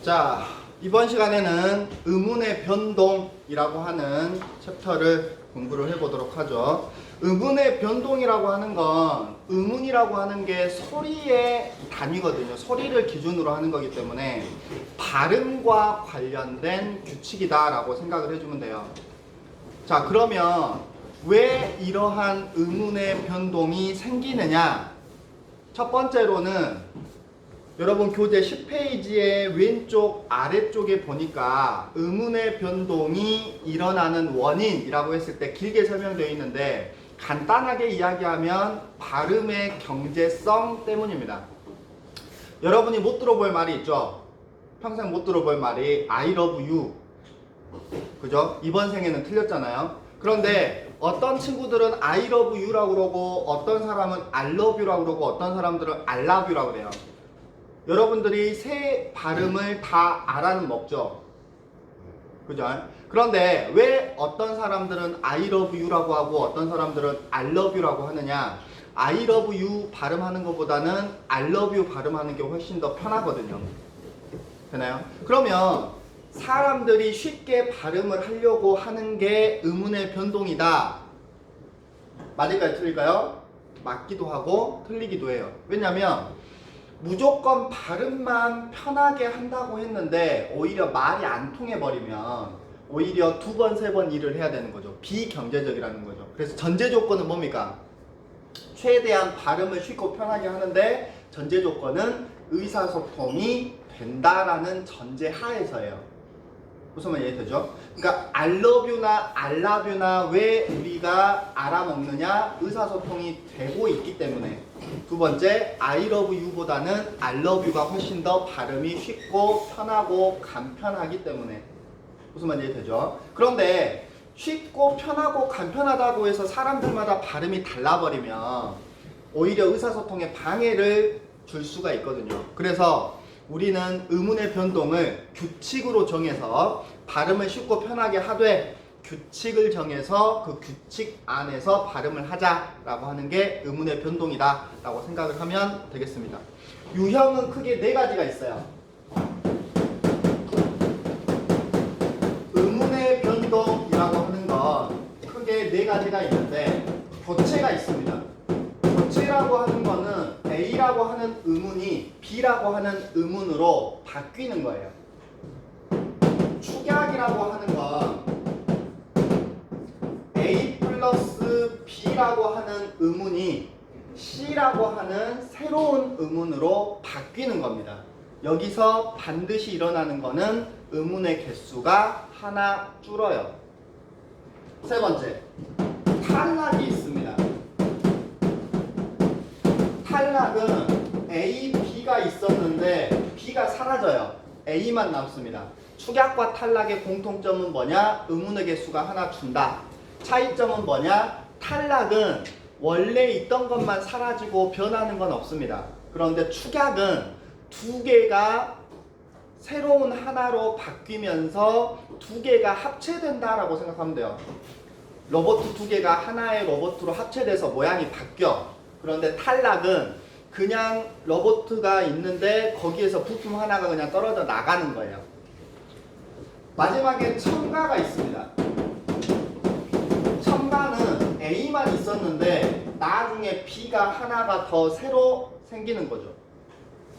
자, 이번 시간에는 의문의 변동이라고 하는 챕터를 공부를 해보도록 하죠. 의문의 변동이라고 하는 건 의문이라고 하는 게 소리의 단위거든요. 소리를 기준으로 하는 거기 때문에 발음과 관련된 규칙이다 라고 생각을 해주면 돼요. 자, 그러면 왜 이러한 의문의 변동이 생기느냐? 첫 번째로는 여러분 교재 10페이지의 왼쪽 아래쪽에 보니까 의문의 변동이 일어나는 원인이라고 했을 때 길게 설명되어 있는데 간단하게 이야기하면 발음의 경제성 때문입니다. 여러분이 못 들어볼 말이 있죠? 평생 못 들어볼 말이 I love you. 그죠? 이번 생에는 틀렸잖아요. 그런데 어떤 친구들은 I love you라고 그러고 어떤 사람은 I love you라고 그러고 어떤 사람들은 I love you라고 그래요. 여러분들이 세 발음을 다 알아는 먹죠. 그죠? 그런데 왜 어떤 사람들은 I love you라고 하고 어떤 사람들은 I love you라고 하느냐? I love you 발음하는 것보다는 I love you 발음하는 게 훨씬 더 편하거든요. 되나요? 그러면 사람들이 쉽게 발음을 하려고 하는 게 의문의 변동이다. 맞을까요? 틀릴까요? 맞기도 하고 틀리기도 해요. 왜냐면 무조건 발음만 편하게 한다고 했는데 오히려 말이 안 통해버리면 오히려 두 번, 세 번 일을 해야 되는 거죠. 비경제적이라는 거죠. 그래서 전제 조건은 뭡니까? 최대한 발음을 쉽고 편하게 하는데 전제 조건은 의사소통이 된다라는 전제 하에서예요. 무슨 말 이해되죠? 그러니까 I love you나 I love you나 왜 우리가 알아먹느냐? 의사소통이 되고 있기 때문에. 두 번째, I love you보다는 I love you가 훨씬 더 발음이 쉽고 편하고 간편하기 때문에. 무슨 말 이해되죠? 그런데 쉽고 편하고 간편하다고 해서 사람들마다 발음이 달라버리면 오히려 의사소통에 방해를 줄 수가 있거든요. 그래서 우리는 의문의 변동을 규칙으로 정해서 발음을 쉽고 편하게 하되 규칙을 정해서 그 규칙 안에서 발음을 하자라고 하는 게 의문의 변동이다 라고 생각을 하면 되겠습니다. 유형은 크게 네 가지가 있어요. 의문의 변동이라고 하는 건 크게 네 가지가 있는데 교체가 있습니다. 교체라고 하는 거는 A라고 하는 의문이 B라고 하는 의문으로 바뀌는 거예요. 축약이라고 하는 건 A 플러스 B라고 하는 의문이 C라고 하는 새로운 의문으로 바뀌는 겁니다. 여기서 반드시 일어나는 거는 의문의 개수가 하나 줄어요. 세 번째, 탈락이 있습니다. 탈락은 A, B가 있었는데 B가 사라져요. A만 남습니다. 축약과 탈락의 공통점은 뭐냐? 의문의 개수가 하나 준다. 차이점은 뭐냐? 탈락은 원래 있던 것만 사라지고 변하는 건 없습니다. 그런데 축약은 두 개가 새로운 하나로 바뀌면서 두 개가 합체된다라고 생각하면 돼요. 로봇 두 개가 하나의 로봇으로 합체돼서 모양이 바뀌어. 그런데 탈락은 그냥 로봇가 있는데 거기에서 부품 하나가 그냥 떨어져 나가는 거예요. 마지막에 첨가가 있습니다. 첨가는 A만 있었는데 나중에 B가 하나가 더 새로 생기는 거죠.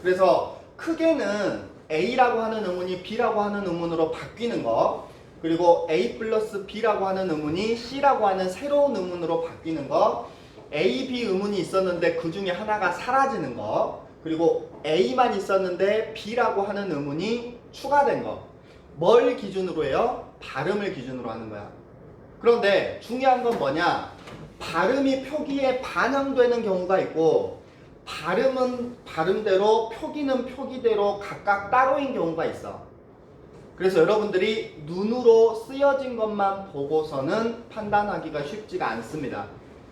그래서 크게는 A라고 하는 의문이 B라고 하는 의문으로 바뀌는 거, 그리고 A 플러스 B라고 하는 의문이 C라고 하는 새로운 의문으로 바뀌는 거, A, B 의문이 있었는데 그 중에 하나가 사라지는 거, 그리고 A만 있었는데 B라고 하는 의문이 추가된 거. 뭘 기준으로 해요? 발음을 기준으로 하는 거야. 그런데 중요한 건 뭐냐? 발음이 표기에 반영되는 경우가 있고 발음은 발음대로 표기는 표기대로 각각 따로인 경우가 있어. 그래서 여러분들이 눈으로 쓰여진 것만 보고서는 판단하기가 쉽지가 않습니다.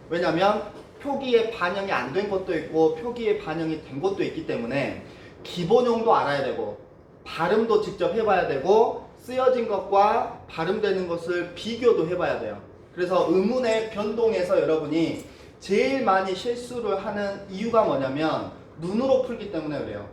왜냐하면 표기에 반영이 안 된 것도 있고 표기에 반영이 된 것도 있기 때문에 기본용도 알아야 되고 발음도 직접 해봐야 되고 쓰여진 것과 발음되는 것을 비교도 해봐야 돼요. 그래서 의문의 변동에서 여러분이 제일 많이 실수를 하는 이유가 뭐냐면 눈으로 풀기 때문에 그래요.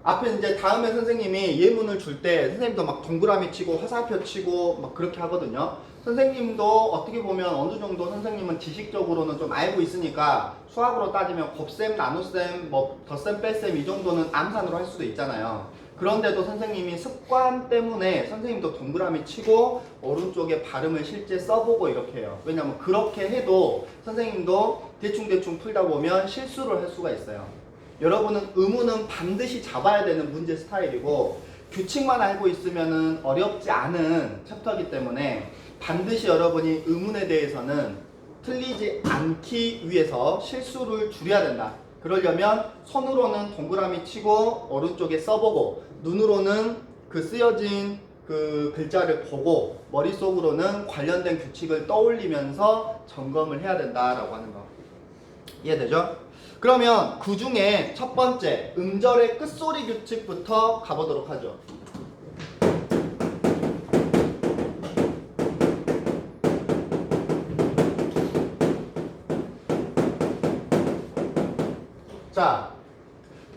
앞에 이제 다음에 선생님이 예문을 줄 때 선생님도 막 동그라미 치고 화살표 치고 막 그렇게 하거든요. 선생님도 어떻게 보면 어느 정도 선생님은 지식적으로는 좀 알고 있으니까 수학으로 따지면 곱셈, 나눗셈, 뭐 덧셈, 뺄셈 이 정도는 암산으로 할 수도 있잖아요. 그런데도 선생님이 습관 때문에 선생님도 동그라미 치고 오른쪽에 발음을 실제 써보고 이렇게 해요. 왜냐면 그렇게 해도 선생님도 대충대충 풀다 보면 실수를 할 수가 있어요. 여러분은 의문은 반드시 잡아야 되는 문제 스타일이고 규칙만 알고 있으면 어렵지 않은 챕터이기 때문에 반드시 여러분이 의문에 대해서는 틀리지 않기 위해서 실수를 줄여야 된다. 그러려면 손으로는 동그라미 치고 오른쪽에 써보고 눈으로는 그 쓰여진 그 글자를 보고 머릿속으로는 관련된 규칙을 떠올리면서 점검을 해야 된다라고 하는 거. 이해되죠? 그러면 그 중에 첫 번째 음절의 끝소리 규칙부터 가보도록 하죠. 자,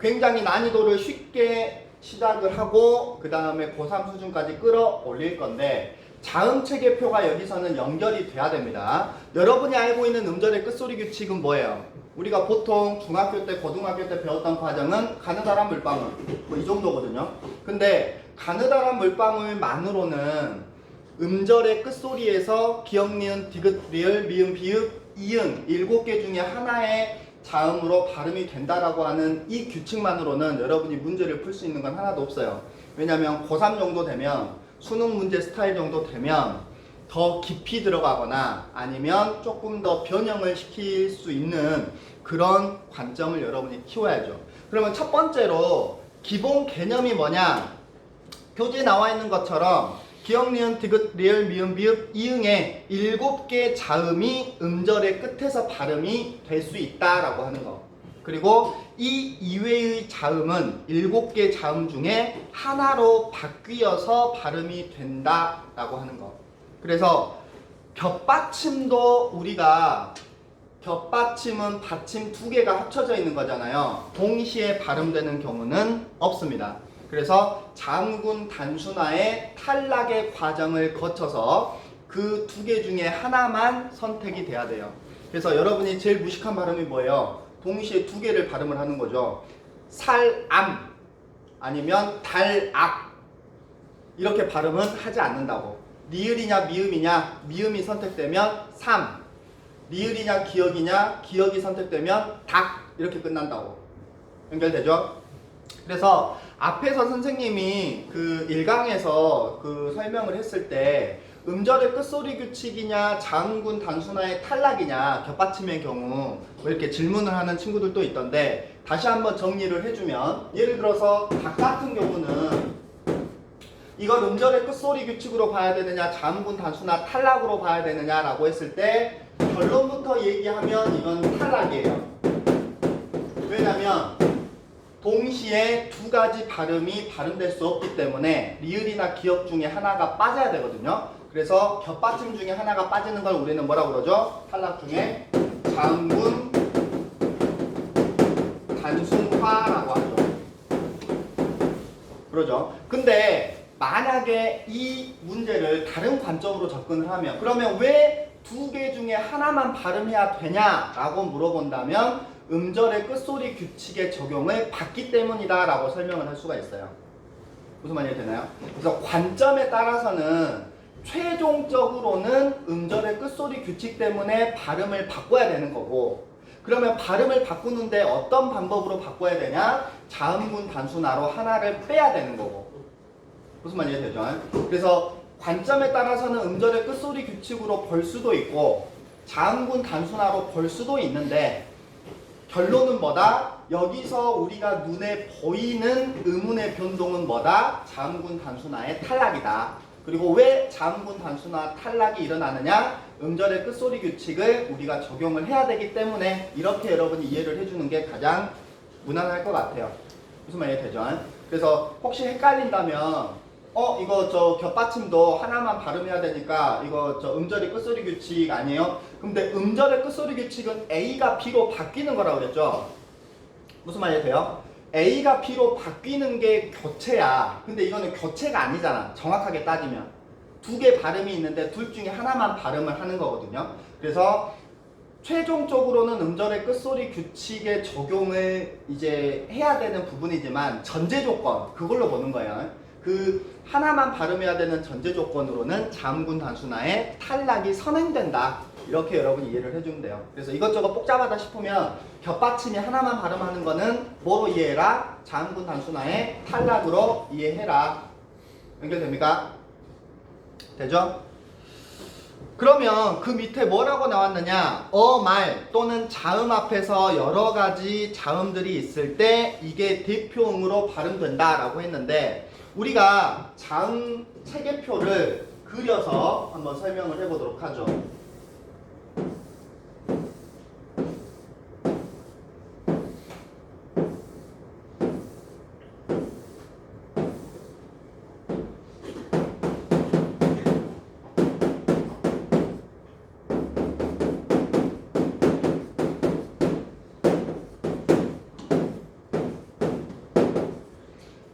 굉장히 난이도를 쉽게 시작을 하고 그 다음에 고3 수준까지 끌어올릴 건데 자음체계표가 여기서는 연결이 돼야 됩니다. 여러분이 알고 있는 음절의 끝소리 규칙은 뭐예요? 우리가 보통 중학교 때, 고등학교 때 배웠던 과정은 가느다란 물방울 뭐 이 정도거든요. 근데 가느다란 물방울만으로는 음절의 끝소리에서 기역, 니은, 디귿, 리을, 미음, 비읍, 이응 7개 중에 하나의 자음으로 발음이 된다라고 하는 이 규칙만으로는 여러분이 문제를 풀 수 있는 건 하나도 없어요. 왜냐하면 고3 정도 되면 수능 문제 스타일 정도 되면 더 깊이 들어가거나 아니면 조금 더 변형을 시킬 수 있는 그런 관점을 여러분이 키워야죠. 그러면 첫 번째로 기본 개념이 뭐냐? 교재에 나와 있는 것처럼 기역, 니은, 디귿, 리을, 미음, 비읍, 이응의 7개 자음이 음절의 끝에서 발음이 될 수 있다라고 하는 거. 그리고 이 이외의 자음은 7개 자음 중에 하나로 바뀌어서 발음이 된다라고 하는 거. 그래서 겹받침도 우리가 겹받침은 받침 2개가 합쳐져 있는 거잖아요. 동시에 발음되는 경우는 없습니다. 그래서 자음군 단순화의 탈락의 과정을 거쳐서 그 2개 중에 하나만 선택이 돼야 돼요. 그래서 여러분이 제일 무식한 발음이 뭐예요? 동시에 2개를 발음을 하는 거죠. 살암 아니면 달악 이렇게 발음은 하지 않는다고. 리을이냐 미음이냐, 미음이 선택되면 삼, 리을이냐 기역이냐, 기역이 선택되면 닭 이렇게 끝난다고. 연결되죠? 그래서 앞에서 선생님이 그 1강에서 그 설명을 했을 때 음절의 끝소리 규칙이냐 자음군 단순화의 탈락이냐 겹받침의 경우 뭐 이렇게 질문을 하는 친구들도 있던데 다시 한번 정리를 해주면 예를 들어서 닭 같은 경우는 이걸 음절의 끝소리 규칙으로 봐야 되느냐 자음군 단순화 탈락으로 봐야 되느냐라고 했을 때 결론부터 얘기하면 이건 탈락이에요. 왜냐면 동시에 2가지 발음이 발음될 수 없기 때문에 리을이나 기역 중에 하나가 빠져야 되거든요. 그래서 겹받침 중에 하나가 빠지는 걸 우리는 뭐라고 그러죠? 탈락 중에 자음군 단순화라고 하죠. 그러죠. 근데 만약에 이 문제를 다른 관점으로 접근을 하면 그러면 왜 2개 중에 하나만 발음해야 되냐라고 물어본다면 음절의 끝소리 규칙의 적용을 받기 때문이다 라고 설명을 할 수가 있어요. 무슨 말이 되나요? 그래서 관점에 따라서는 최종적으로는 음절의 끝소리 규칙 때문에 발음을 바꿔야 되는 거고 그러면 발음을 바꾸는데 어떤 방법으로 바꿔야 되냐? 자음군 단순화로 하나를 빼야 되는 거고 무슨 말이 되죠? 그래서 관점에 따라서는 음절의 끝소리 규칙으로 볼 수도 있고 자음군 단순화로 볼 수도 있는데 결론은 뭐다? 여기서 우리가 눈에 보이는 의문의 변동은 뭐다? 자음군 단순화의 탈락이다. 그리고 왜 자음군 단순화 탈락이 일어나느냐? 음절의 끝소리 규칙을 우리가 적용을 해야 되기 때문에 이렇게 여러분이 이해를 해주는 게 가장 무난할 것 같아요. 무슨 말이 되죠? 그래서 혹시 헷갈린다면 이거 저 겹받침도 하나만 발음해야 되니까 이거 저 음절의 끝소리 규칙 아니에요? 근데 음절의 끝소리 규칙은 A가 B로 바뀌는 거라고 그랬죠? 무슨 말이 돼요? A가 B로 바뀌는 게 교체야. 근데 이거는 교체가 아니잖아. 정확하게 따지면. 두 개 발음이 있는데 둘 중에 하나만 발음을 하는 거거든요. 그래서 최종적으로는 음절의 끝소리 규칙의 적용을 이제 해야 되는 부분이지만 전제 조건, 그걸로 보는 거예요. 그 하나만 발음해야 되는 전제 조건으로는 자음군 단순화에 탈락이 선행된다. 이렇게 여러분이 이해를 해주면 돼요. 그래서 이것저것 복잡하다 싶으면 겹받침이 하나만 발음하는 거는 뭐로 이해해라? 자음군 단순화에 탈락으로 이해해라. 연결됩니까? 되죠? 그러면 그 밑에 뭐라고 나왔느냐? 말 또는 자음 앞에서 여러 가지 자음들이 있을 때 이게 대표음으로 발음된다 라고 했는데, 우리가 자음 체계표를 그려서 한번 설명을 해보도록 하죠.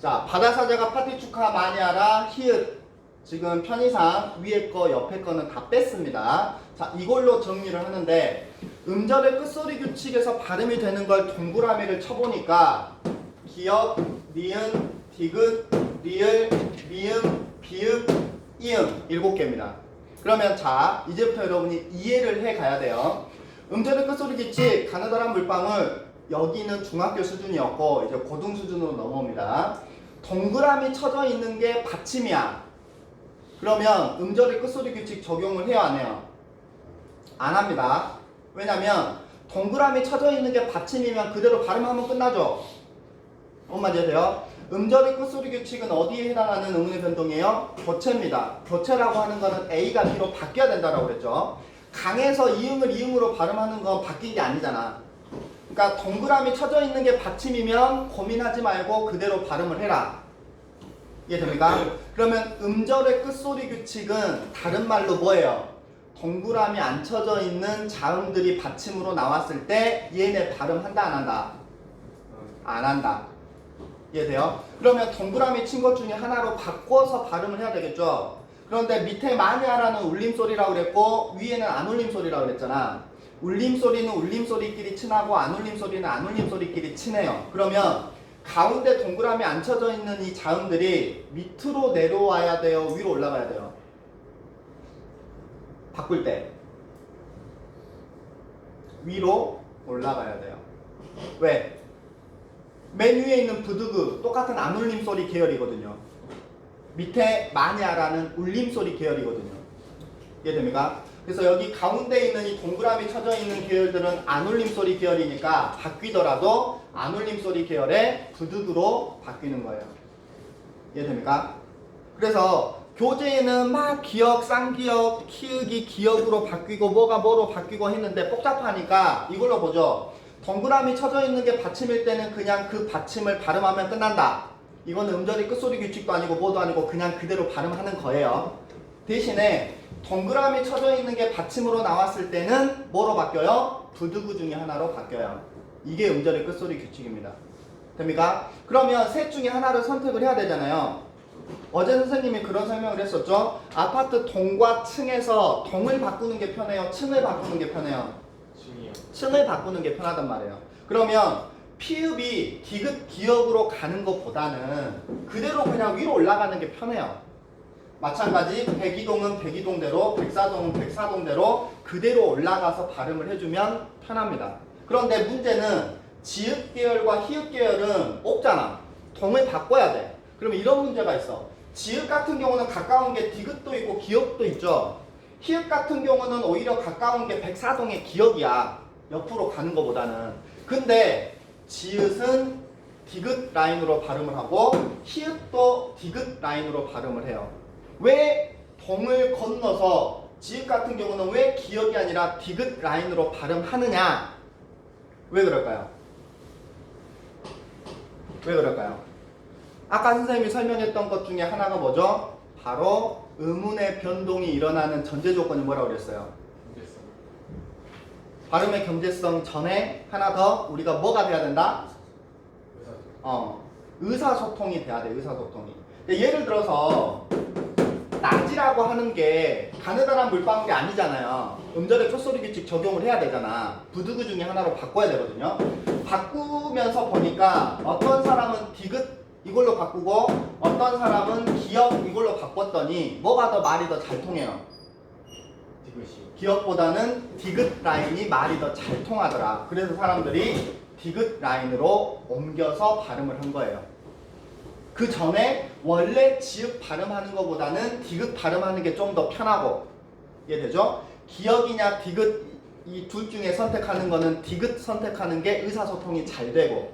자, 바다사자가 파티 축하 많이 하라. 히읗. 지금 편의상 위에 거 옆에 거는 다 뺐습니다. 자, 이걸로 정리를 하는데, 음절의 끝소리 규칙에서 발음이 되는 걸 동그라미를 쳐보니까 기역, 니은, 디귿, 리을, 미음, 비읍, 이음 7개입니다. 그러면 자, 이제부터 여러분이 이해를 해 가야 돼요. 음절의 끝소리 규칙, 가느다란 물방울, 여기는 중학교 수준이었고 이제 고등 수준으로 넘어옵니다. 동그라미 쳐져 있는 게 받침이야. 그러면 음절의 끝소리 규칙 적용을 해요, 안 해요? 안 합니다. 왜냐면 동그라미 쳐져 있는 게 받침이면 그대로 발음하면 끝나죠. 뭔 말인지 돼요? 음절의 끝소리 규칙은 어디에 해당하는 음운의 변동이에요? 교체입니다. 교체라고 하는 거는 A가 B로 바뀌어야 된다고 그랬죠. 강에서 이응을 이응으로 발음하는 건 바뀐 게 아니잖아. 그러니까 동그라미 쳐져 있는 게 받침이면 고민하지 말고 그대로 발음을 해라. 이해됩니까? 그러면 음절의 끝소리 규칙은 다른 말로 뭐예요? 동그라미 안 쳐져 있는 자음들이 받침으로 나왔을 때 얘네 발음한다 안 한다? 안 한다. 이해돼요? 그러면 동그라미 친 것 중에 하나로 바꿔서 발음을 해야 되겠죠? 그런데 밑에 많이 하라는 울림소리라고 그랬고 위에는 안 울림소리라고 그랬잖아. 울림소리는 울림소리끼리 친하고 안 울림소리는 안 울림소리끼리 친해요. 그러면 가운데 동그라미 안 쳐져 있는 이 자음들이 밑으로 내려와야 돼요? 위로 올라가야 돼요? 바꿀 때 위로 올라가야 돼요. 왜? 맨 위에 있는 부드그 똑같은 안 울림소리 계열이거든요. 밑에 마냐라는 울림소리 계열이거든요. 이해됩니까? 그래서 여기 가운데 있는 이 동그라미 쳐져 있는 계열들은 안 울림소리 계열이니까 바뀌더라도 안 울림소리 계열의 부드그로 바뀌는 거예요. 이해됩니까? 그래서 교재에는 막 기역, 쌍기역, 키읔이 기역으로 바뀌고 뭐가 뭐로 바뀌고 했는데 복잡하니까 이걸로 보죠. 동그라미 쳐져 있는 게 받침일 때는 그냥 그 받침을 발음하면 끝난다. 이거는 음절이 끝소리 규칙도 아니고 뭐도 아니고 그냥 그대로 발음하는 거예요. 대신에 동그라미 쳐져 있는 게 받침으로 나왔을 때는 뭐로 바뀌어요? 부드구 중에 하나로 바뀌어요. 이게 음절의 끝소리 규칙입니다. 됩니까? 그러면 셋 중에 하나를 선택을 해야 되잖아요. 어제 선생님이 그런 설명을 했었죠. 아파트 동과 층에서 동을 바꾸는 게 편해요? 층을 바꾸는 게 편해요? 층을 바꾸는 게 편하단 말이에요. 그러면 피읍이 디귿 기역으로 가는 것보다는 그대로 그냥 위로 올라가는 게 편해요. 마찬가지 백이동은 백이동대로, 백사동은 백사동대로 그대로 올라가서 발음을 해주면 편합니다. 그런데 문제는 지읒 계열과 히읗 계열은 없잖아. 동을 바꿔야 돼. 그러면 이런 문제가 있어. 지읒 같은 경우는 가까운 게 디귿도 있고 기역도 있죠. 히읗 같은 경우는 오히려 가까운 게 백사동의 기역이야. 옆으로 가는 것보다는. 근데 지읒은 디귿 라인으로 발음을 하고 히읗도 디귿 라인으로 발음을 해요. 왜 동을 건너서 지읒 같은 경우는 왜 기역이 아니라 디귿 라인으로 발음하느냐? 왜 그럴까요? 왜 그럴까요? 아까 선생님이 설명했던 것 중에 하나가 뭐죠? 바로 음운의 변동이 일어나는 전제 조건이 뭐라고 그랬어요? 경제성. 발음의 경제성 전에 하나 더 우리가 뭐가 돼야 된다? 의사소통이 돼야 돼. 의사소통이. 예를 들어서 낮이라고 하는 게 가느다란 물방울이 아니잖아요. 음절의 콧소리 규칙 적용을 해야 되잖아. 부두구 중에 하나로 바꿔야 되거든요. 바꾸면서 보니까 어떤 사람은 디귿 이걸로 바꾸고 어떤 사람은 기역 이걸로 바꿨더니 뭐가 더 말이 더 잘 통해요? 디귿이. 기역보다는 디귿 라인이 말이 더 잘 통하더라. 그래서 사람들이 디귿 라인으로 옮겨서 발음을 한 거예요. 그 전에 원래 지읒 발음하는 것보다는 디귿 발음하는 게 좀 더 편하고, 이해되죠? 기역이냐 디귿 이 둘 중에 선택하는 거는 디귿 선택하는 게 의사소통이 잘 되고,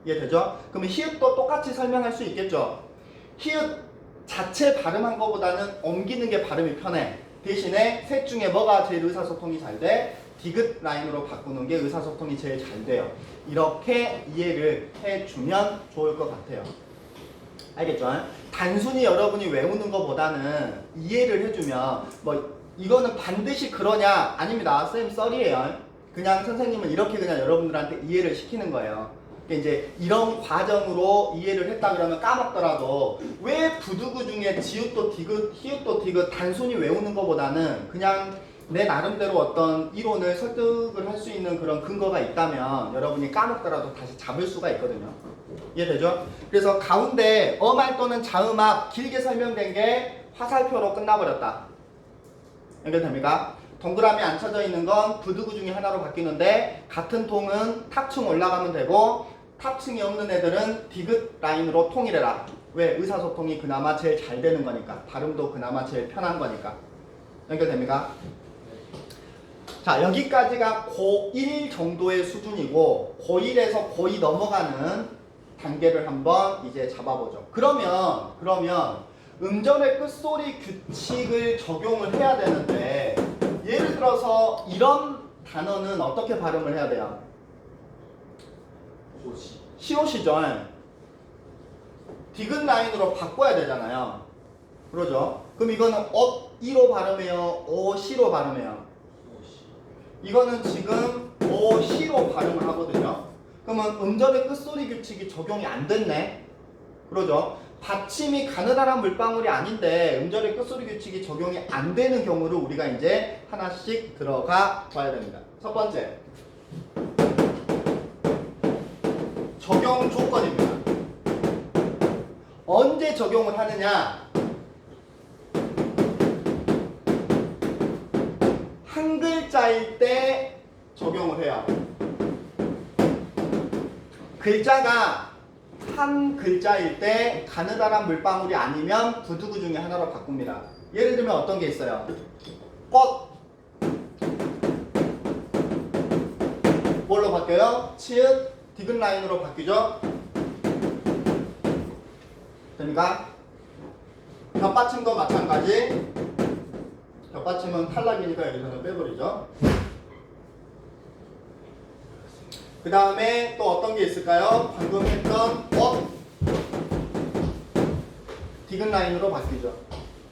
이해되죠? 그러면 히읗도 똑같이 설명할 수 있겠죠? 히읗 자체 발음한 것보다는 옮기는 게 발음이 편해. 대신에 셋 중에 뭐가 제일 의사소통이 잘 돼? 디귿 라인으로 바꾸는 게 의사소통이 제일 잘 돼요. 이렇게 이해를 해주면 좋을 것 같아요. 알겠죠? 단순히 여러분이 외우는 것보다는 이해를 해주면 뭐 이거는 반드시 그러냐? 아닙니다. 쌤 썰이에요. 그냥 선생님은 이렇게 그냥 여러분들한테 이해를 시키는 거예요. 그러니까 이제 이런 과정으로 이해를 했다 그러면 까먹더라도 왜 부두구 중에 지읒도 디귿, 히읗도 디귿 단순히 외우는 것보다는 그냥 내 나름대로 어떤 이론을 설득을 할 수 있는 그런 근거가 있다면 여러분이 까먹더라도 다시 잡을 수가 있거든요. 이해되죠? 그래서 가운데 어말 또는 자음합 길게 설명된 게 화살표로 끝나버렸다. 연결됩니까? 동그라미 안 쳐져 있는 건 부두구 중에 하나로 바뀌는데 같은 통은 탑층 올라가면 되고 탑층이 없는 애들은 디귿 라인으로 통일해라. 왜? 의사소통이 그나마 제일 잘 되는 거니까. 발음도 그나마 제일 편한 거니까. 연결됩니까? 자, 여기까지가 고1 정도의 수준이고 고1에서 고2 넘어가는 단계를 한번 이제 잡아보죠. 그러면 음절의 끝소리 규칙을 적용을 해야 되는데 예를 들어서 이런 단어는 어떻게 발음을 해야 돼요? 시옷이죠. 디귿 라인으로 바꿔야 되잖아요. 그러죠? 그럼 이거는 어이로 발음해요? 오시로 발음해요? 이거는 지금 오시로 발음을 하거든요. 그러면 음절의 끝소리 규칙이 적용이 안 됐네. 그러죠? 받침이 가느다란 물방울이 아닌데 음절의 끝소리 규칙이 적용이 안 되는 경우를 우리가 이제 하나씩 들어가 봐야 됩니다. 첫 번째, 적용 조건입니다. 언제 적용을 하느냐? 한 글자일 때 적용을 해요. 글자가 한 글자일 때 가느다란 물방울이 아니면 부두구 중에 하나로 바꿉니다. 예를 들면 어떤 게 있어요? 꽃. 뭘로 바뀌어요? 치읓, 디귿 라인으로 바뀌죠? 됩니까? 겹받침도 마찬가지. 겹받침은 탈락이니까 여기서는 빼버리죠. 그 다음에 또 어떤 게 있을까요? 방금 했던 디귿 라인으로 바뀌죠.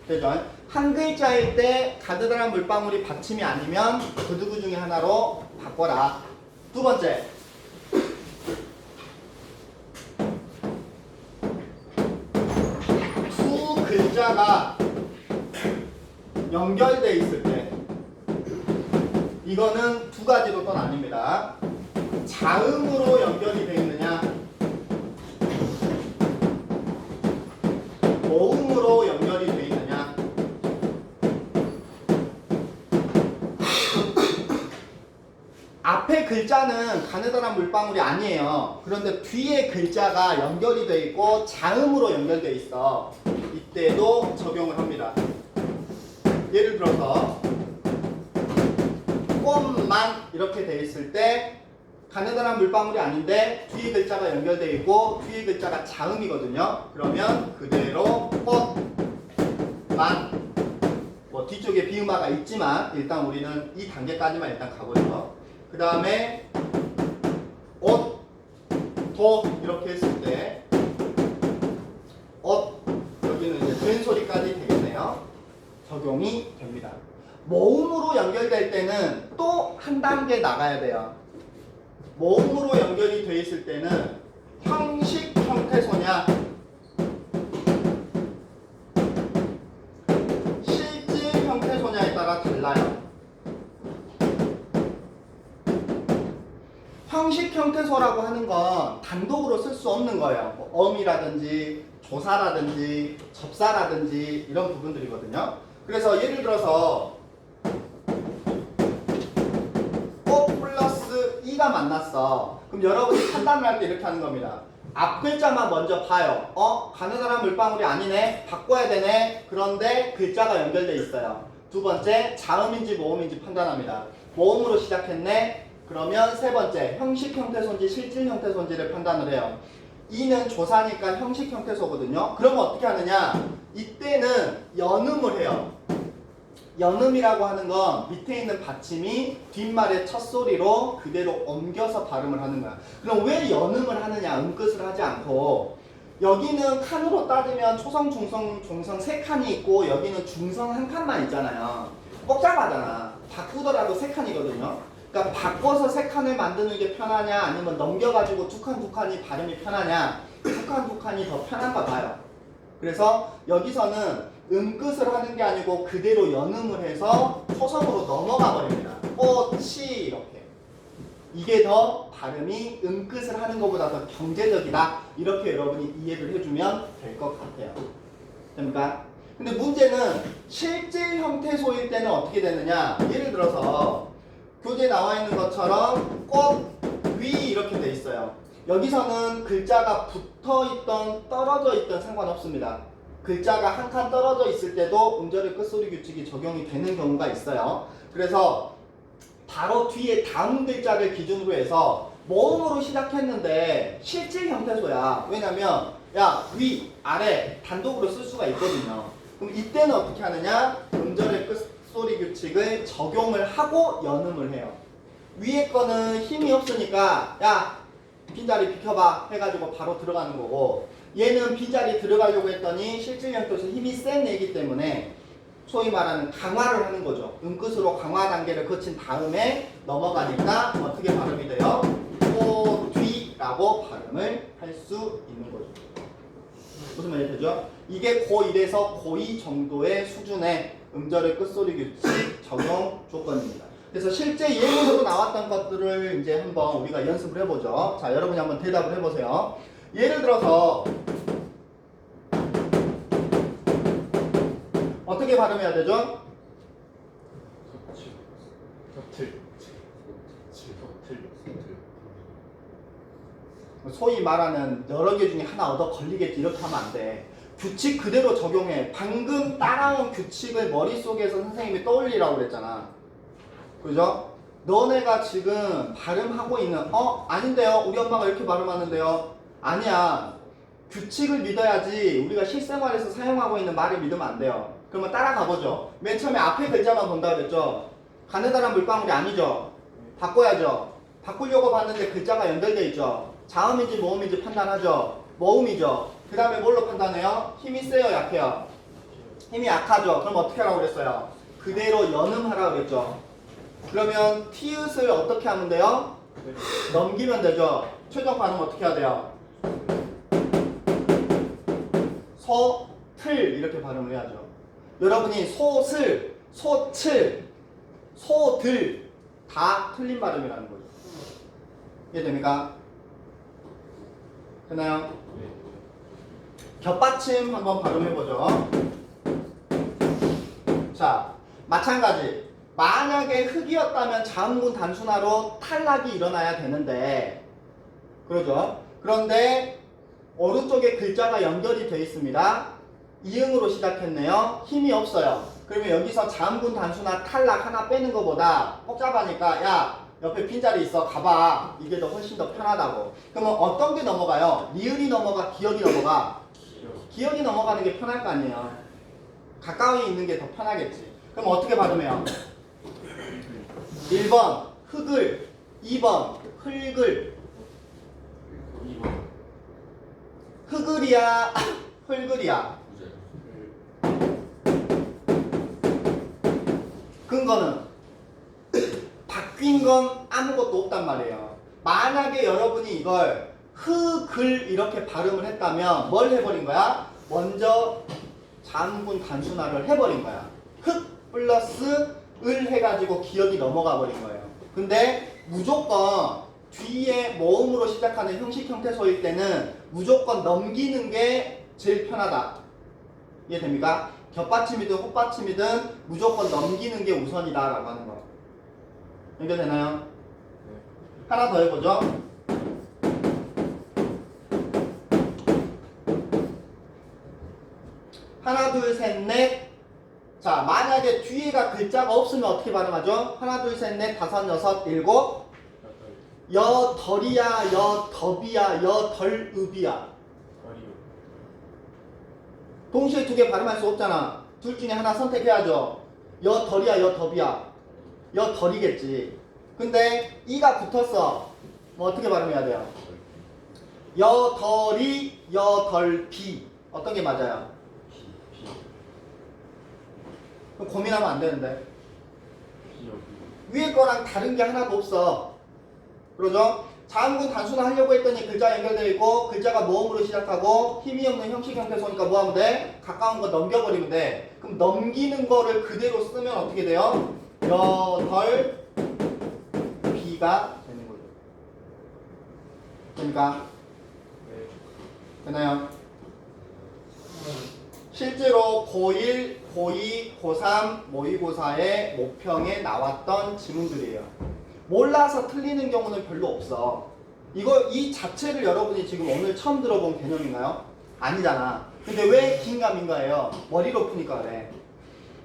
되죠? 한 글자일 때 가느다란 물방울이 받침이 아니면 부두구 중에 하나로 바꿔라. 두 번째, 두 글자가 연결돼 있을 때 이거는 두 가지로 또 나뉩니다. 자음으로 연결이 되어 있느냐, 모음으로 연결이 되어 있느냐. 앞에 글자는 가느다란 물방울이 아니에요. 그런데 뒤에 글자가 연결이 되어 있고 자음으로 연결되어 있어. 이때도 적용을 합니다. 예를 들어서 꽃만 이렇게 되어 있을 때 가느다란 물방울이 아닌데 뒤에 글자가 연결되어 있고 뒤에 글자가 자음이거든요. 그러면 그대로 꽃만, 뭐 뒤쪽에 비음화가 있지만 일단 우리는 이 단계까지만 일단 가보죠. 그 다음에 옷, 도 이렇게 했을 때 옷, 여기는 이제 된 소리까지 되겠네요. 적용이 됩니다. 모음으로 연결될 때는 또 한 단계 나가야 돼요. 모음으로 연결이 되어 있을 때는 형식 형태소냐 실질 형태소냐에 따라 달라요. 형식 형태소라고 하는 건 단독으로 쓸 수 없는 거예요. 뭐 엄이라든지 조사라든지 접사라든지 이런 부분들이거든요. 그래서 예를 들어서 꼭 플러스 2가 만났어. 그럼 여러분이 판단을 할 때 이렇게 하는 겁니다. 앞 글자만 먼저 봐요. 가느다란 물방울이 아니네. 바꿔야 되네. 그런데 글자가 연결돼 있어요. 두 번째, 자음인지 모음인지 판단합니다. 모음으로 시작했네. 그러면 세 번째, 형식 형태소인지 실질 형태소인지를 판단을 해요. 2는 조사니까 형식 형태소거든요. 그러면 어떻게 하느냐? 이때는 연음을 해요. 연음이라고 하는 건 밑에 있는 받침이 뒷말의 첫 소리로 그대로 옮겨서 발음을 하는 거야. 그럼 왜 연음을 하느냐? 음끝을 하지 않고. 여기는 칸으로 따지면 초성, 중성, 종성 세 칸이 있고 여기는 중성 한 칸만 있잖아요. 복잡하잖아. 바꾸더라도 세 칸이거든요. 그러니까 바꿔서 세 칸을 만드는 게 편하냐 아니면 넘겨가지고 두 칸 두 칸이 발음이 편하냐, 두 칸 두 칸이 더 편한가 봐요. 그래서 여기서는 음끝을 하는 게 아니고 그대로 연음을 해서 초성으로 넘어가 버립니다. 꽃이 이렇게. 이게 더 발음이 음끝을 하는 것보다 더 경제적이다. 이렇게 여러분이 이해를 해주면 될 것 같아요. 됩니까? 근데 문제는 실질 형태소일 때는 어떻게 되느냐. 예를 들어서 교재에 나와 있는 것처럼 꽃 위 이렇게 돼 있어요. 여기서는 글자가 붙어 있던 떨어져 있던 상관없습니다. 글자가 한 칸 떨어져 있을 때도 음절의 끝소리 규칙이 적용이 되는 경우가 있어요. 그래서 바로 뒤에 다음 글자를 기준으로 해서 모음으로 시작했는데 실질 형태소야. 왜냐면 야, 위, 아래 단독으로 쓸 수가 있거든요. 그럼 이때는 어떻게 하느냐? 음절의 끝소리 규칙을 적용을 하고 연음을 해요. 위에 거는 힘이 없으니까 야, 빈자리 비켜봐 해가지고 바로 들어가는 거고, 얘는 빈자리 들어가려고 했더니 실질 형태소 힘이 센 애기 때문에 소위 말하는 강화를 하는 거죠. 음끝으로 강화 단계를 거친 다음에 넘어가니까 어떻게 발음이 돼요? 꼬뒤라고 발음을 할 수 있는 거죠. 무슨 말이 되죠? 이게 고1에서 고2 정도의 수준의 음절의 끝소리 규칙 적용 조건입니다. 그래서 실제 예문으로 나왔던 것들을 이제 한번 우리가 연습을 해보죠. 자, 여러분이 한번 대답을 해보세요. 예를 들어서 어떻게 발음해야 되죠? 소위 말하는 여러 개 중에 하나 얻어 걸리겠지 이렇게 하면 안 돼. 규칙 그대로 적용해. 방금 따라온 규칙을 머릿속에서 선생님이 떠올리라고 그랬잖아. 그죠? 너네가 지금 발음하고 있는 아닌데요. 우리 엄마가 이렇게 발음하는데요. 아니야. 규칙을 믿어야지 우리가 실생활에서 사용하고 있는 말을 믿으면 안 돼요. 그러면 따라가 보죠. 맨 처음에 앞에 글자만 본다 그랬죠. 가느다란 물방울이 아니죠. 바꿔야죠. 바꾸려고 봤는데 글자가 연결되어 있죠. 자음인지 모음인지 판단하죠. 모음이죠. 그 다음에 뭘로 판단해요? 힘이 세요, 약해요? 힘이 약하죠. 그럼 어떻게 하라고 그랬어요? 그대로 연음하라고 그랬죠. 그러면 티읕을 어떻게 하면 돼요? 넘기면 되죠. 최종 발음 어떻게 해야 돼요? 소, 틀 이렇게 발음을 해야죠. 여러분이 소슬, 소칠, 소들 다 틀린 발음이라는 거죠. 이해됩니까? 되나요? 겹받침 한번 발음해보죠. 자, 마찬가지. 만약에 흙이었다면 자음군 단순화로 탈락이 일어나야 되는데, 그러죠? 그런데 오른쪽에 글자가 연결이 되어 있습니다. 이응으로 시작했네요. 힘이 없어요. 그러면 여기서 자음군 단순화 탈락 하나 빼는 것보다 복잡하니까 야, 옆에 빈자리 있어. 가봐. 이게 더 훨씬 더 편하다고. 그러면 어떤 게 넘어가요? 리을이 넘어가? 기억이 넘어가? 기억이 넘어가는 게 편할 거 아니에요. 가까이 있는 게 더 편하겠지. 그럼 어떻게 발음해요? 1번 흙을, 2번 흙을. 흙을이야 흙을이야? 근거는 바뀐 건 아무것도 없단 말이에요. 만약에 여러분이 이걸 흑을 이렇게 발음을 했다면 뭘 해버린 거야? 먼저 자음군 단순화를 해버린 거야. 흑 플러스 을 해가지고 기억이 넘어가 버린 거예요. 근데 무조건 뒤에 모음으로 시작하는 형식 형태소일 때는 무조건 넘기는 게 제일 편하다. 이해됩니까? 겹받침이든 헛받침이든 무조건 넘기는 게 우선이다 라고 하는 거. 연결되나요? 하나 더 해보죠. 하나 둘 셋 넷. 자, 만약에 뒤에가 글자가 없으면 어떻게 발음하죠? 하나 둘 셋 넷 다섯 여섯 일곱. 여덜이야 여더비야 여덜읍이야. 동시에 두 개 발음할 수 없잖아. 둘 중에 하나 선택해야죠. 여덜이야 여더비야. 여덜이겠지. 근데 이가 붙었어. 뭐 어떻게 발음해야 돼요? 여덜이 여덜비. 어떤 게 맞아요? 그럼 고민하면 안 되는데. 위에 거랑 다른 게 하나도 없어. 그러죠? 자음군 단순화 하려고 했더니 글자 연결되어 있고 글자가 모음으로 시작하고 힘이 없는 형식 형태소니까 뭐 하면 돼? 가까운 거 넘겨버리면 돼. 그럼 넘기는 거를 그대로 쓰면 어떻게 돼요? 여덜 비가 되는 거죠. 됩니까? 되나요? 실제로 고1, 고2, 고3, 모의고사의 모평에 나왔던 지문들이에요. 몰라서 틀리는 경우는 별로 없어. 이 자체를 여러분이 지금 오늘 처음 들어본 개념인가요? 아니잖아. 근데 왜 긴가민가예요? 머리로 푸니까 그래.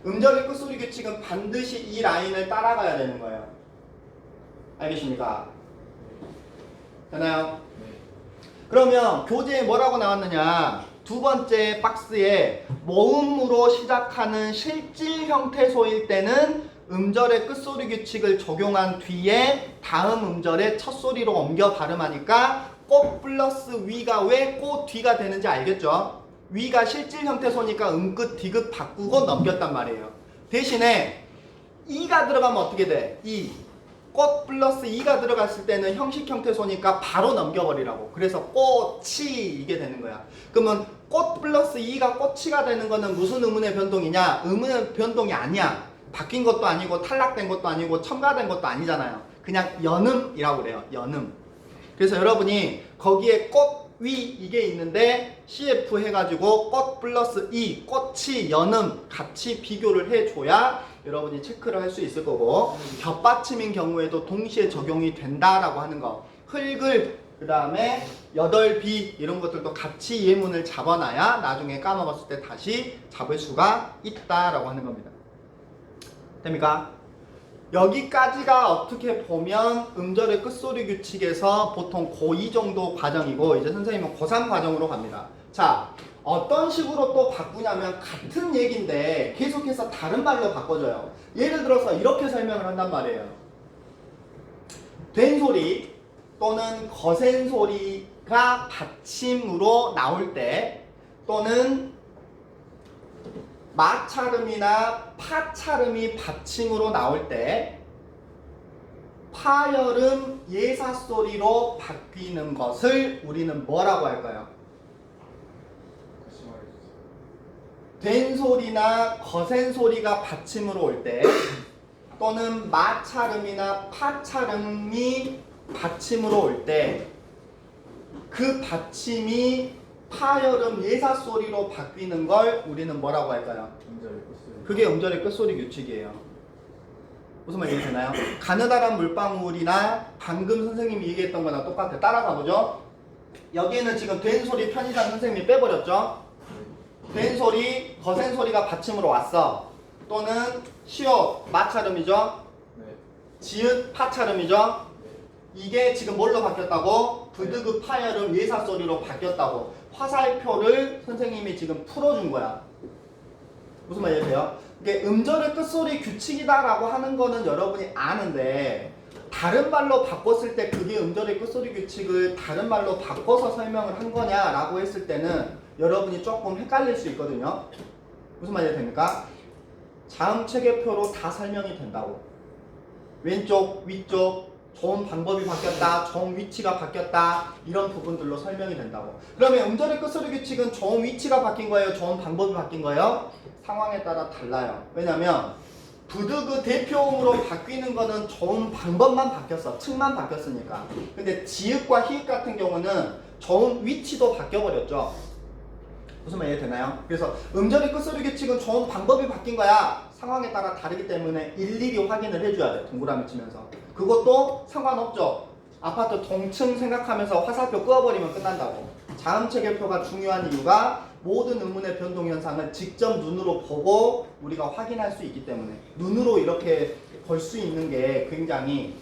음절의 끝소리 규칙은 반드시 이 라인을 따라가야 되는 거예요. 알겠습니까? 되나요? 그러면 교재에 뭐라고 나왔느냐? 두 번째 박스에 모음으로 시작하는 실질 형태소일 때는 음절의 끝소리 규칙을 적용한 뒤에 다음 음절의 첫 소리로 옮겨 발음하니까 꽃 플러스 위가 왜 꽃 뒤가 되는지 알겠죠? 위가 실질 형태소니까 음끝 디귿 바꾸고 넘겼단 말이에요. 대신에 이가 들어가면 어떻게 돼? 이 꽃 플러스 이가 들어갔을 때는 형식 형태소니까 바로 넘겨버리라고. 그래서 꽃이 이게 되는 거야. 그러면 꽃 플러스 이가 꽃이가 되는 거는 무슨 의문의 변동이냐? 의문의 변동이 아니야. 바뀐 것도 아니고 탈락된 것도 아니고 첨가된 것도 아니잖아요. 그냥 연음이라고 그래요. 연음. 그래서 여러분이 거기에 꽃 위 이게 있는데 CF 해가지고 꽃 플러스 이 꽃이 연음 같이 비교를 해줘야 여러분이 체크를 할 수 있을 거고, 겹받침인 경우에도 동시에 적용이 된다라고 하는 거. 흙을 그 다음에 여덟비 이런 것들도 같이 예문을 잡아놔야 나중에 까먹었을 때 다시 잡을 수가 있다라고 하는 겁니다. 됩니까? 여기까지가 어떻게 보면 음절의 끝소리 규칙에서 보통 고2 정도 과정이고, 이제 선생님은 고3 과정으로 갑니다. 자, 어떤 식으로 또 바꾸냐면 같은 얘기인데 계속해서 다른 말로 바꿔줘요. 예를 들어서 이렇게 설명을 한단 말이에요. 된 소리 또는 거센 소리가 받침으로 나올 때, 또는 마찰음이나 파찰음이 받침으로 나올 때 파열음 예사소리로 바뀌는 것을 우리는 뭐라고 할까요? 된 소리나 거센 소리가 받침으로 올 때, 또는 마찰음이나 파찰음이 받침으로 올 때, 그 받침이 파열음 예사소리로 바뀌는 걸 우리는 뭐라고 할까요? 그게 음절의 끝소리 규칙이에요. 무슨 말인지 되나요? 가느다란 물방울이나 방금 선생님이 얘기했던 거랑 똑같아요. 따라가 보죠. 여기에는 지금 된 소리 편의상 선생님이 빼버렸죠. 된 소리, 거센 소리가 받침으로 왔어. 또는 시옷 마찰음이죠. 지읒 파찰음이죠. 이게 지금 뭘로 바뀌었다고? 부드급 파열음 예사소리로 바뀌었다고. 화살표를 선생님이 지금 풀어준 거야. 무슨 말이세요? 이게 음절의 끝소리 규칙이다라고 하는 거는 여러분이 아는데, 다른 말로 바꿨을 때 그게 음절의 끝소리 규칙을 다른 말로 바꿔서 설명을 한 거냐라고 했을 때는 여러분이 조금 헷갈릴 수 있거든요. 무슨 말이 됩니까? 자음 체계표로 다 설명이 된다고. 왼쪽, 위쪽, 저음 방법이 바뀌었다, 저음 위치가 바뀌었다, 이런 부분들로 설명이 된다고. 그러면 음절의 끝소리 규칙은 저음 위치가 바뀐 거예요, 저음 방법이 바뀐 거예요? 상황에 따라 달라요. 왜냐면 부드그 대표음으로 바뀌는 거는 저음 방법만 바뀌었어, 층만 바뀌었으니까. 근데 지읒과 히읗 같은 경우는 저음 위치도 바뀌어버렸죠. 무슨 말 이해되나요? 그래서 음절의 끝소리 규칙은 저음 방법이 바뀐 거야. 상황에 따라 다르기 때문에 일일이 확인을 해줘야 돼. 동그라미 치면서. 그것도 상관없죠. 아파트 동층 생각하면서 화살표 끄어버리면 끝난다고. 자음 체계표가 중요한 이유가 모든 음운의 변동 현상을 직접 눈으로 보고 우리가 확인할 수 있기 때문에, 눈으로 이렇게 볼 수 있는 게 굉장히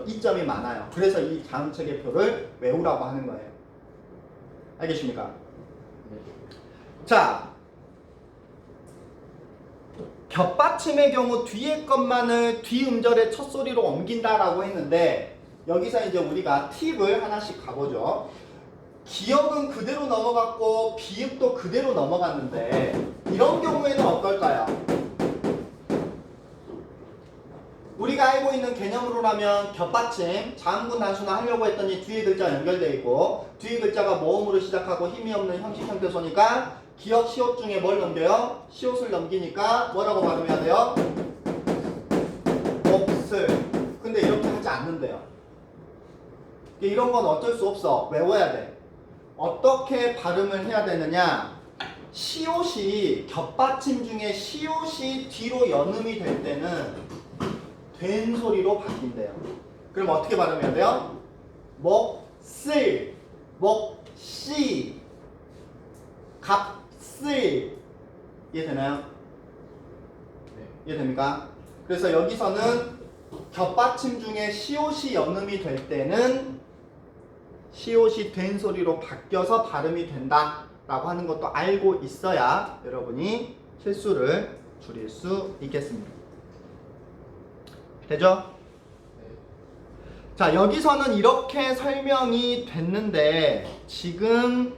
이점이 많아요. 그래서 이 자음 체계표를 외우라고 하는 거예요. 알겠습니까? 자, 겹받침의 경우 뒤에 것만을 뒤음절의 첫 소리로 옮긴다라고 했는데, 여기서 이제 우리가 팁을 하나씩 가보죠. 기억은 그대로 넘어갔고 비읍도 그대로 넘어갔는데, 이런 경우에는 어떨까요? 우리가 알고 있는 개념으로라면 겹받침, 자음군 단수나 하려고 했더니 뒤에 글자 연결되어 있고, 뒤에 글자가 모음으로 시작하고 힘이 없는 형식 형태소니까 기억 시옷 중에 뭘 넘겨요? 시옷을 넘기니까 뭐라고 발음해야 돼요? 몫을. 근데 이렇게 하지 않는데요. 이런 건 어쩔 수 없어. 외워야 돼. 어떻게 발음을 해야 되느냐? 시옷이, 겹받침 중에 시옷이 뒤로 연음이 될 때는 된 소리로 바뀐대요. 그럼 어떻게 발음해야 돼요? 먹쓸, 먹씨, 값쓸. 이해되나요? 네. 이해됩니까? 그래서 여기서는 겹받침 중에 시옷이 연음이 될 때는 시옷이 된 소리로 바뀌어서 발음이 된다 라고 하는 것도 알고 있어야 여러분이 실수를 줄일 수 있겠습니다. 되죠? 자, 여기서는 이렇게 설명이 됐는데 지금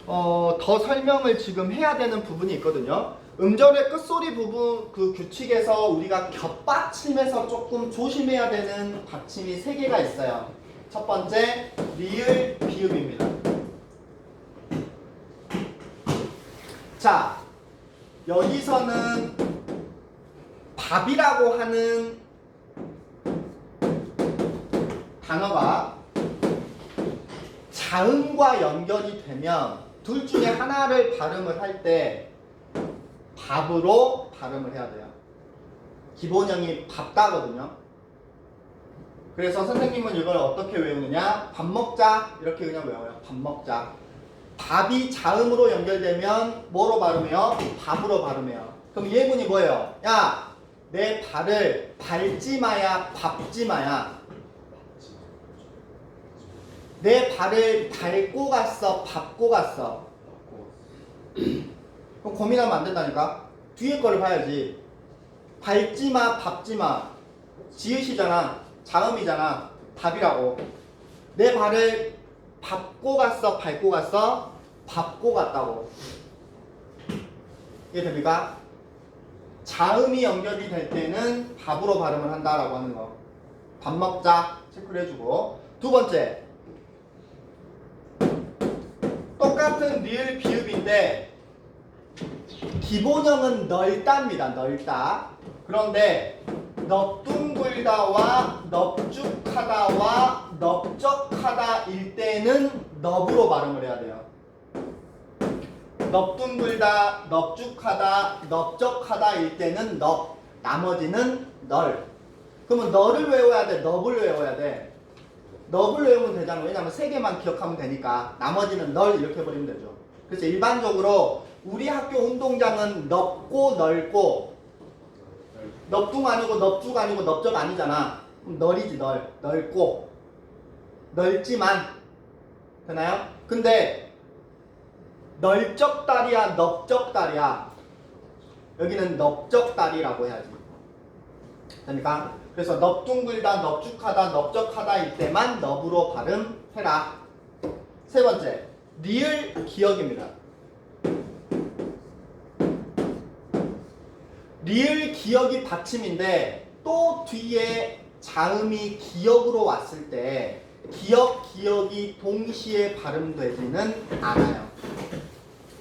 더 설명을 지금 해야 되는 부분이 있거든요. 음절의 끝소리 부분 그 규칙에서 우리가 겹받침에서 조금 조심해야 되는 받침이 3개가 있어요. 첫 번째, 리을 비읍입니다. 자, 여기서는 밥이라고 하는 단어가 자음과 연결이 되면 둘 중에 하나를 발음을 할 때 밥으로 발음을 해야 돼요. 기본형이 밥다거든요. 그래서 선생님은 이걸 어떻게 외우느냐? 밥 먹자 이렇게 그냥 외워요. 밥 먹자. 밥이 자음으로 연결되면 뭐로 발음해요? 밥으로 발음해요. 그럼 예문이 뭐예요? 야, 내 발을 밟지 마야 밟지 마야. 내 발을 밟고 갔어 밟고 갔어. 그럼 고민하면 안 된다니까. 뒤에 거를 봐야지. 밟지 마 밟지 마. 지읒이잖아. 자음이잖아. 밥이라고. 내 발을 밟고 갔어 밟고 갔어? 밟고 갔다고. 이해됩니까? 자음이 연결이 될 때는 밥으로 발음을 한다라고 하는 거. 밥 먹자 체크를 해주고. 두 번째, 똑같은 리을 비읍인데 기본형은 넓다입니다. 넓다. 그런데 넙둥글다와 넙죽하다와 넓적하다일 때는 넙으로 발음을 해야 돼요. 넙둥글다, 넙죽하다, 넓적하다일 때는 넙, 나머지는 널. 그러면 너를 외워야 돼, 넙을 외워야 돼. 넙을 외우면 되잖아. 왜냐면 3개만 기억하면 되니까. 나머지는 널 이렇게 해버리면 되죠. 그래서 일반적으로 우리 학교 운동장은 넓고 넓고, 넙둥 아니고 넙죽 아니고 넓적 아니잖아. 그럼 널이지 널. 넓고 넓지만. 되나요? 근데 넓적다리야 넓적다리야? 여기는 넓적다리라고 해야지. 됩니까? 그래서 넙둥글다 넙죽하다 넓적하다일 때만 넙으로 발음해라. 세 번째, 리을 기억입니다. 리을 기억이 받침인데 또 뒤에 자음이 기역으로 왔을 때 기역이 동시에 발음되지는 않아요.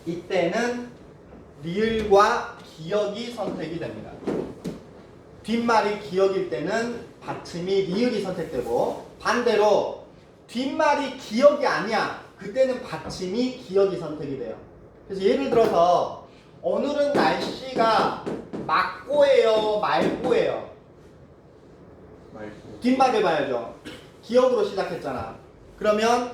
이때는 리을과 기역이 선택이 됩니다. 뒷말이 기역일 때는 받침이 리을이 선택되고, 반대로 뒷말이 기역이 아니야. 그때는 받침이 기역이 선택이 돼요. 그래서 예를 들어서 오늘은 날씨가 맑고예요, 말고예요. 뒷말 해봐야죠. 기역으로 시작했잖아. 그러면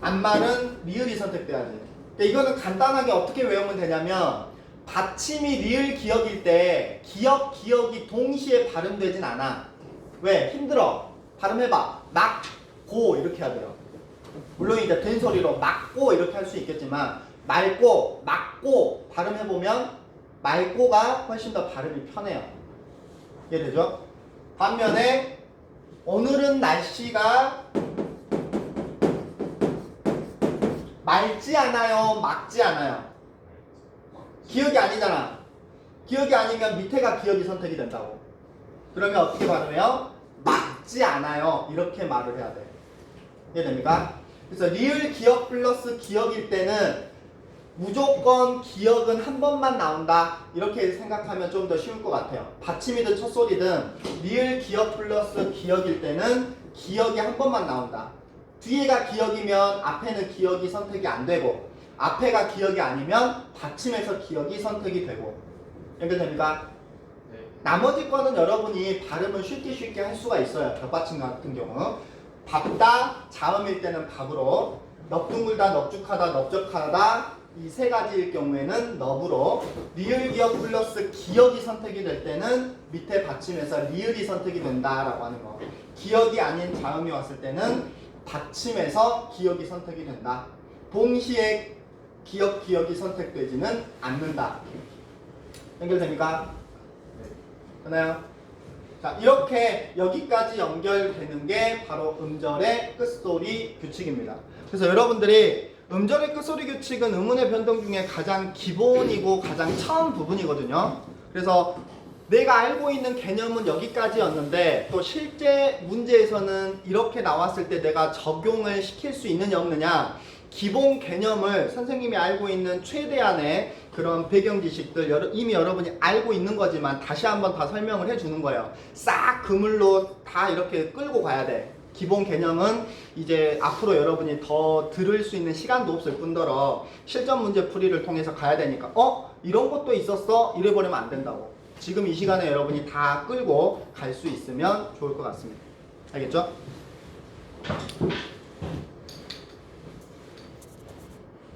앞말은 리을이 선택돼야지. 이거는 간단하게 어떻게 외우면 되냐면, 받침이 리을 기역일 때 기역이 동시에 발음되진 않아. 왜? 힘들어. 발음해봐. 막고 이렇게 해야 돼요. 물론 이제 된 소리로 막고 이렇게 할 수 있겠지만, 맑고 막고 발음해보면 맑고가 훨씬 더 발음이 편해요. 이해되죠? 반면에 오늘은 날씨가 맑지 않아요, 막지 않아요. 기역이 아니잖아. 기역이 아니면 밑에가 기역이 선택이 된다고. 그러면 어떻게 발음해요? 막지 않아요. 이렇게 말을 해야 돼. 이해됩니까? 그래서 리을 기역 플러스 기역일 때는 무조건 기역은 한 번만 나온다. 이렇게 생각하면 좀 더 쉬울 것 같아요. 받침이든 첫소리든 리을 기역 플러스 기역일 때는 기역이 한 번만 나온다. 뒤에가 기역이면 앞에는 기역이 선택이 안 되고, 앞에가 기역이 아니면 받침에서 기역이 선택이 되고. 연결됩니까? 네. 나머지 거는 여러분이 발음을 쉽게 할 수가 있어요. 덧받침 같은 경우. 밥다, 자음일 때는 밥으로, 넙둥글다, 넙죽하다, 넓적하다, 이 세 가지일 경우에는 넙으로, 리을 기역 플러스 기역이 선택이 될 때는 밑에 받침에서 리을이 선택이 된다라고 하는 거. 기역이 아닌 자음이 왔을 때는 받침에서 기역이 선택이 된다. 동시에 기역이 선택되지는 않는다. 연결됩니까? 네. 되나요? 자, 이렇게 여기까지 연결되는 게 바로 음절의 끝소리 규칙입니다. 그래서 여러분들이 음절의 끝소리 규칙은 음운의 변동 중에 가장 기본이고 가장 처음 부분이거든요. 그래서 내가 알고 있는 개념은 여기까지였는데, 또 실제 문제에서는 이렇게 나왔을 때 내가 적용을 시킬 수 있느냐 없느냐, 기본 개념을 선생님이 알고 있는 최대한의 그런 배경 지식들 이미 여러분이 알고 있는 거지만 다시 한번 다 설명을 해주는 거예요. 싹 그물로 다 이렇게 끌고 가야 돼. 기본 개념은 이제 앞으로 여러분이 더 들을 수 있는 시간도 없을 뿐더러 실전 문제 풀이를 통해서 가야 되니까 이런 것도 있었어? 이래버리면 안 된다고. 지금 이 시간에 여러분이 다 끌고 갈 수 있으면 좋을 것 같습니다. 알겠죠?